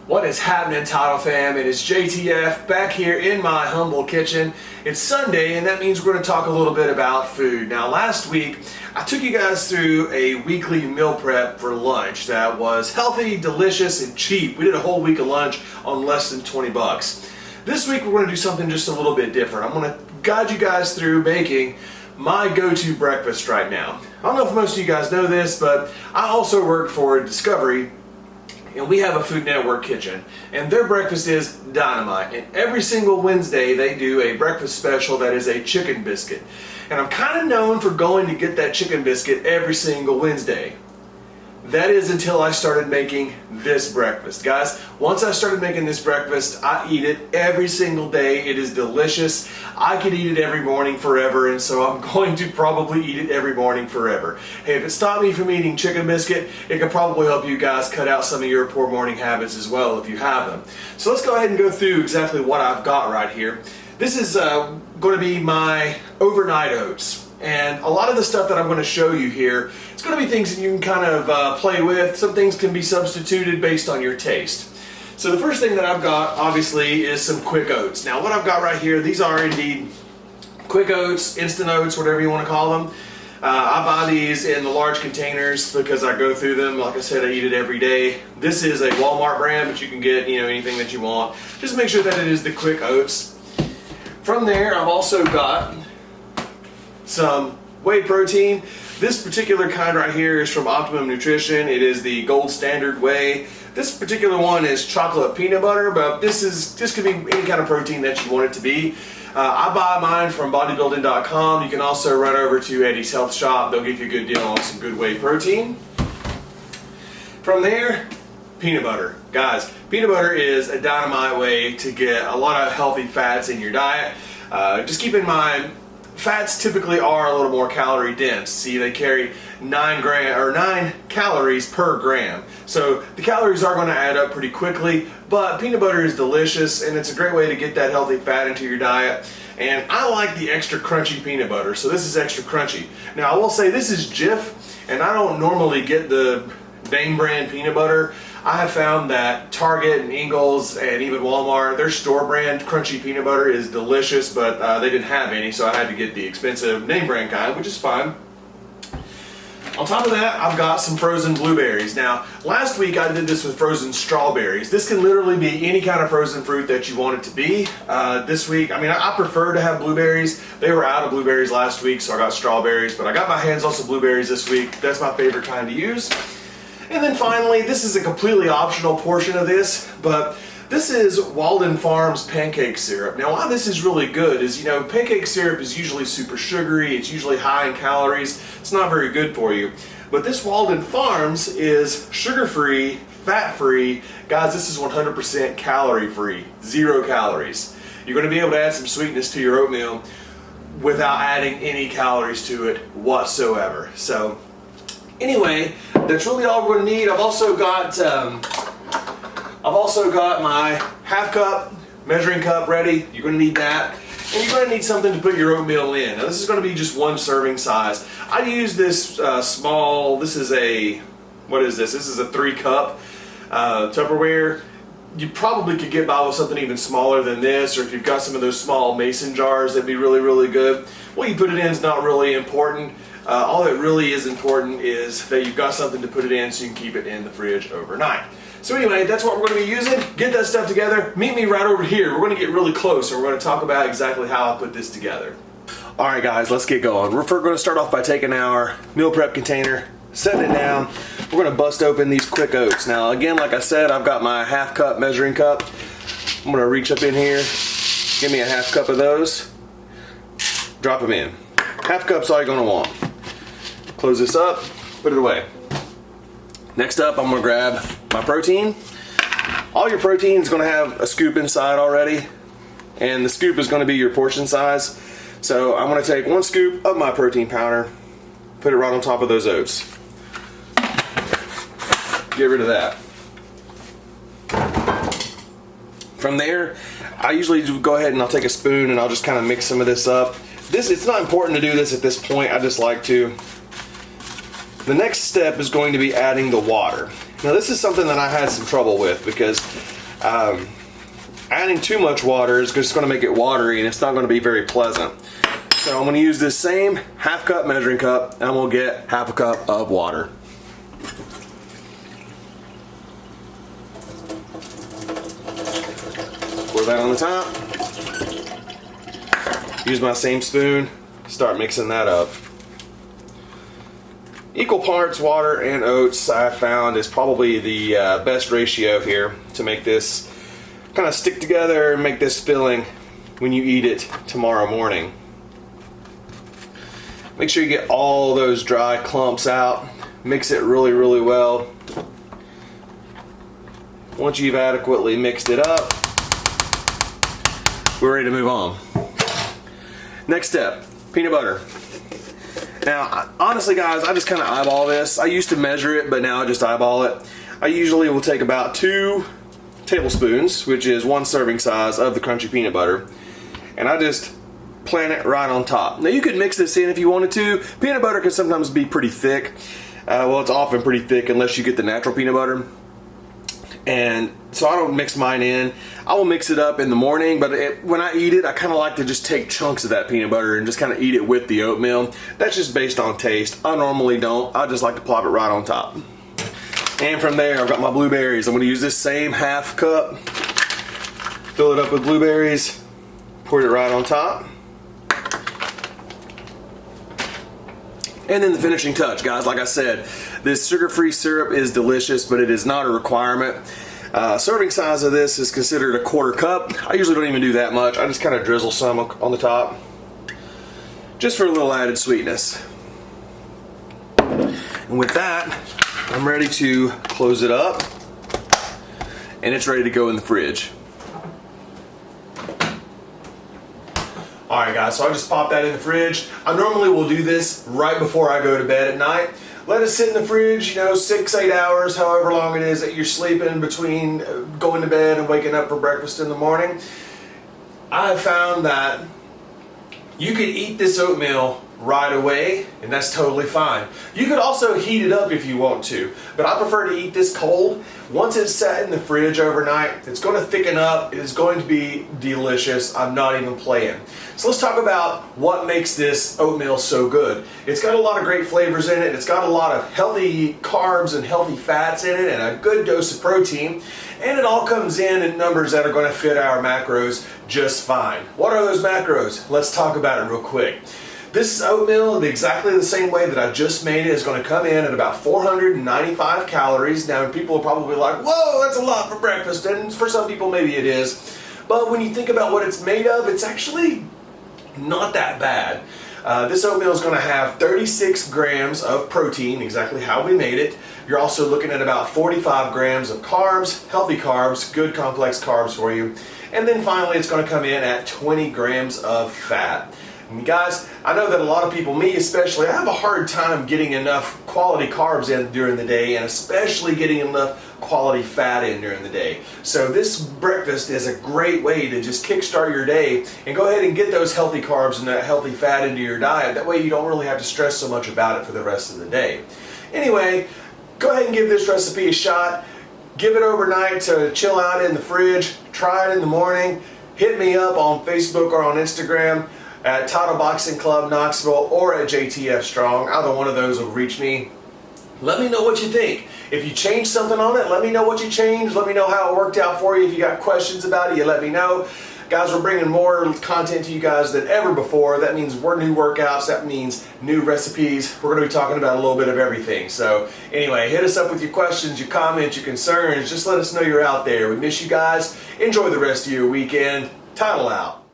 What is happening, Title Fam? It is JTF back here in my humble kitchen. It's Sunday, and that means we're going to talk a little bit about food. Now, last week, I took you guys through a weekly meal prep for lunch that was healthy, delicious, and cheap. We did a whole week of lunch on less than 20 bucks. This week, we're going to do something just a little bit different. I'm going to guide you guys through making my go-to breakfast right now. I don't know if most of you guys know this, but I also work for Discovery, and we have a Food Network kitchen, and their breakfast is dynamite. And every single Wednesday they do a breakfast special that is a chicken biscuit. And I'm kind of known for going to get that chicken biscuit every single Wednesday. That is until I started making this breakfast. Guys, once I started making this breakfast, I eat it every single day. It is delicious. I could eat it every morning forever, and so I'm going to probably eat it every morning forever. Hey, if it stopped me from eating chicken biscuit, it could probably help you guys cut out some of your poor morning habits as well if you have them. So let's go ahead and go through exactly what I've got right here. This is going to be my overnight oats. And a lot of the stuff that I'm going to show you here, it's going to be things that you can kind of play with. Some things can be substituted based on your taste. So the first thing that I've got, obviously, is some quick oats. Now what I've got right here, these are indeed quick oats, instant oats, whatever you want to call them. I buy these in the large containers because I go through them. Like I said, I eat it every day. This is a Walmart brand, but you can get anything that you want. Just make sure that it is the quick oats. From there, I've also got some whey protein. This particular kind right here is from Optimum Nutrition. It is the gold standard whey. This particular one is chocolate peanut butter, but this could be any kind of protein that you want it to be. I buy mine from bodybuilding.com. You can also run over to Eddie's Health Shop. They'll give you a good deal on some good whey protein. From there, peanut butter. Guys, peanut butter is a dynamite way to get a lot of healthy fats in your diet. Just keep in mind, fats typically are a little more calorie dense. See, they carry 9 calories per gram. So the calories are going to add up pretty quickly, but peanut butter is delicious and it's a great way to get that healthy fat into your diet. And I like the extra crunchy peanut butter, so this is extra crunchy. Now I will say this is Jif, and I don't normally get the name brand peanut butter. I have found that Target and Ingles and even Walmart, their store brand crunchy peanut butter is delicious, but they didn't have any, so I had to get the expensive name brand kind, which is fine. On top of that, I've got some frozen blueberries. Now, last week I did this with frozen strawberries. This can literally be any kind of frozen fruit that you want it to be. This week, I prefer to have blueberries. They were out of blueberries last week, so I got strawberries, but I got my hands on some blueberries this week. That's my favorite kind to use. And then finally, this is a completely optional portion of this, but this is Walden Farms pancake syrup. Now why this is really good is, pancake syrup is usually super sugary, it's usually high in calories, it's not very good for you. But this Walden Farms is sugar-free, fat-free. Guys, this is 100% calorie-free, 0 calories. You're going to be able to add some sweetness to your oatmeal without adding any calories to it whatsoever. So anyway, that's really all we're going to need. I've also got my half cup measuring cup ready. You're going to need that, and you're going to need something to put your oatmeal in. Now this is going to be just one serving size. I use this small. This is a This is a 3-cup Tupperware. You probably could get by with something even smaller than this, or if you've got some of those small mason jars, that'd be really, really good. What you put it in is not really important. All that really is important is that you've got something to put it in so you can keep it in the fridge overnight. So anyway, that's what we're going to be using. Get that stuff together. Meet me right over here. We're going to get really close and we're going to talk about exactly how I put this together. Alright guys, let's get going. We're going to start off by taking our meal prep container, setting it down. We're going to bust open these quick oats. Now again, like I said, I've got my half cup measuring cup. I'm going to reach up in here, give me a half cup of those, drop them in. Half cup's all you're going to want. Close this up, put it away. Next up, I'm going to grab my protein. All your protein is going to have a scoop inside already, and the scoop is going to be your portion size. So I'm going to take 1 scoop of my protein powder, put it right on top of those oats. Get rid of that. From there, I usually go ahead and I'll take a spoon and I'll just kind of mix some of this up. It's not important to do this at this point, I just like to. The next step is going to be adding the water. Now this is something that I had some trouble with because Adding too much water is just going to make it watery and it's not going to be very pleasant. So I'm going to use this same half cup measuring cup and we'll get half a cup of water. Pour that on the top. Use my same spoon, start mixing that up. Equal parts water and oats I found is probably the best ratio here to make this kind of stick together and make this filling when you eat it tomorrow morning. Make sure you get all those dry clumps out. Mix it really, really well. Once you've adequately mixed it up, we're ready to move on. Next step, peanut butter. Now, honestly guys, I just kind of eyeball this. I used to measure it, but now I just eyeball it. I usually will take about 2 tablespoons, which is 1 serving size of the crunchy peanut butter, and I just plant it right on top. Now you could mix this in if you wanted to. Peanut butter can sometimes be pretty thick. Well, it's often pretty thick unless you get the natural peanut butter. And so I don't mix mine in. I will mix it up in the morning, but when I eat it, I kind of like to just take chunks of that peanut butter and just kind of eat it with the oatmeal. That's just based on taste. I normally don't. I just like to plop it right on top. And from there, I've got my blueberries. I'm going to use this same half cup, fill it up with blueberries, pour it right on top. And then the finishing touch, guys, like I said, this sugar-free syrup is delicious, but it is not a requirement. Serving size of this is considered a 1/4 cup. I usually don't even do that much. I just kind of drizzle some on the top, just for a little added sweetness. And with that, I'm ready to close it up, and it's ready to go in the fridge. Alright guys, so I just popped that in the fridge. I normally will do this right before I go to bed at night. Let it sit in the fridge, 6-8 hours, however long it is that you're sleeping between going to bed and waking up for breakfast in the morning. I have found that you could eat this oatmeal right away, and that's totally fine. You could also heat it up if you want to, but I prefer to eat this cold. Once it's sat in the fridge overnight, it's going to thicken up. It is going to be delicious. I'm not even playing. So let's talk about what makes this oatmeal so good. It's got a lot of great flavors in it. It's got a lot of healthy carbs and healthy fats in it and a good dose of protein. And it all comes in numbers that are going to fit our macros just fine. What are those macros? Let's talk about it real quick. This oatmeal, exactly the same way that I just made it, is going to come in at about 495 calories. Now, people are probably like, whoa, that's a lot for breakfast. And for some people, maybe it is. But when you think about what it's made of, it's actually not that bad. This oatmeal is going to have 36 grams of protein, exactly how we made it. You're also looking at about 45 grams of carbs, healthy carbs, good complex carbs for you. And then finally, it's going to come in at 20 grams of fat. And guys, I know that a lot of people, me especially, I have a hard time getting enough quality carbs in during the day, and especially getting enough quality fat in during the day. So this breakfast is a great way to just kickstart your day and go ahead and get those healthy carbs and that healthy fat into your diet. That way you don't really have to stress so much about it for the rest of the day. Anyway, go ahead and give this recipe a shot. Give it overnight to chill out in the fridge. Try it in the morning. Hit me up on Facebook or on Instagram at Title Boxing Club Knoxville or at JTF Strong. Either one of those will reach me. Let me know what you think. If you changed something on it, let me know what you changed. Let me know how it worked out for you. If you got questions about it, you let me know. Guys, we're bringing more content to you guys than ever before. That means we're new workouts. That means new recipes. We're going to be talking about a little bit of everything. So anyway, hit us up with your questions, your comments, your concerns. Just let us know you're out there. We miss you guys. Enjoy the rest of your weekend. Title out.